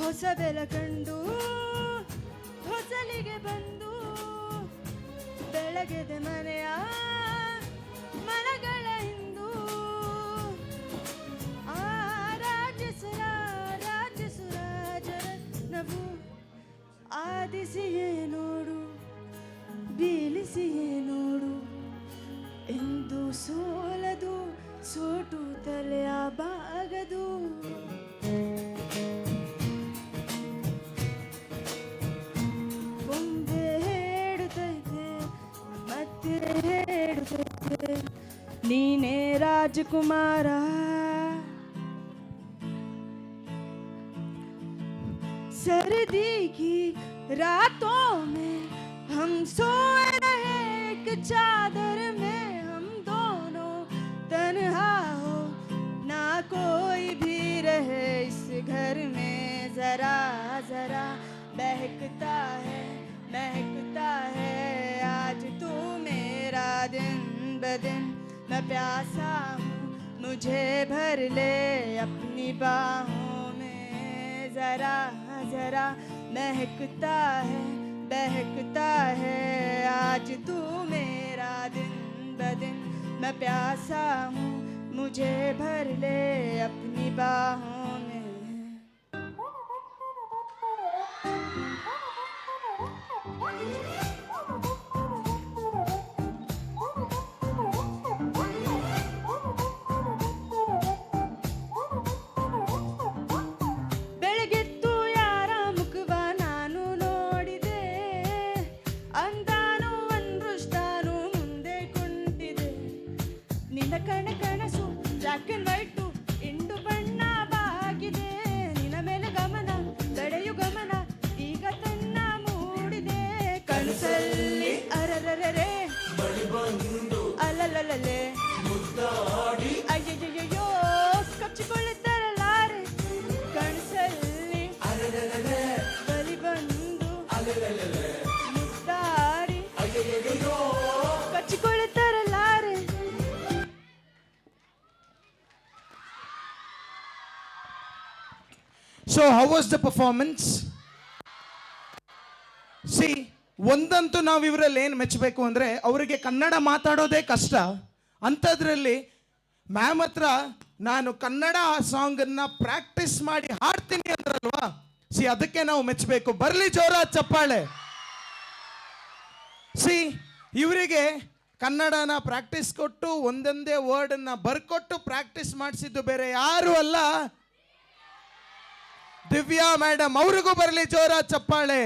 ಹೊಸ ಬೆಳಕಂಡು ಹೊಸಲಿಗೆ ಬಂದು ಬೆಳಗೆದೆ ಮನೆಯ ಮನಗಳ ಹಿಂದು ರಾಜಸುರಾಜರತ್ನವು ಆದಿಸಿಯೇ ನೋಡು ಬೀಳಿಸಿಯೇ ನೋಡು ಎಂದು ಸೋಲದು ಸೋಟು ತಲೆಯ ಬಾಗದು ಒಂದೇ ಹೇಳುತ್ತೈತೆ ಮತ್ತೆ ಹೇಳುತ್ತೈತೆ ನೀನೇ ರಾಜಕುಮಾರ सर्दी की रातों में हम सोए रहे एक चादर में हम दोनों तन्हा हो ना कोई भी रहे इस घर में जरा जरा महकता है आज तू मेरा दिन ब दिन मैं प्यासा हूँ मुझे भर ले अपनी बाहों में जरा जरा महकता है आज तू मेरा दिन ब दिन मैं प्यासा हूँ मुझे भर ले अपनी बाहों में ಕಣಸು ಬ್ಲ್ಯಾಕ್ ಅಂಡ್ ವೈಟ್ ಇಂಡು ಬಣ್ಣ ಬಾಗಿದೆ ನಿನ್ನ ಮೇಲೆ ಗಮನ ತಡೆಯು ಗಮನ ಈಗ ತನ್ನ ಮೂಡಿದೆ ಕನಸಲ್ಲಿ ಅರರರೆ ಅಲ್ಲಲ್ಲೇ ಅಯ್ಯಯ್ಯೋ ಕಚ್ಚಿಕೊಳ್ಳುತ್ತಾರಲ್ಲಾರೆ ಕನಸಲ್ಲಿ ಬಲಿ ಬಂದು ಮುದ್ದಾಡಿ ಕಚ್ಚಿಕೊಳ್ಳುತ್ತಾರಲ್ಲಾರೆ. So how was the performance? See, ಒಂದಂತೂ ನಾವು ಇವರಲ್ಲಿ ಏನು ಮೆಚ್ಚಬೇಕು ಅಂದರೆ ಅವರಿಗೆ ಕನ್ನಡ ಮಾತಾಡೋದೇ ಕಷ್ಟ. ಅಂಥದ್ರಲ್ಲಿ ಮ್ಯಾಮ್ ಹತ್ರ ನಾನು ಕನ್ನಡ ಸಾಂಗನ್ನು ಪ್ರಾಕ್ಟೀಸ್ ಮಾಡಿ ಹಾಡ್ತೀನಿ ಅಂದ್ರಲ್ವಾ, ಸಿ ಅದಕ್ಕೆ ನಾವು ಮೆಚ್ಚಬೇಕು. ಬರಲಿ ಜೋರಾದ ಚಪ್ಪಾಳೆ. ಸಿ ಇವರಿಗೆ ಕನ್ನಡನ ಪ್ರಾಕ್ಟೀಸ್ ಕೊಟ್ಟು ಒಂದೊಂದೇ ವರ್ಡನ್ನು ಬರ್ಕೊಟ್ಟು ಪ್ರಾಕ್ಟೀಸ್ ಮಾಡಿಸಿದ್ದು ಬೇರೆ ಯಾರು ಅಲ್ಲ, ದಿವ್ಯಾ ಮೇಡಮ್. ಅವ್ರಿಗೂ ಬರಲಿ ಜೋರಾದ ಚಪ್ಪಾಳೆ.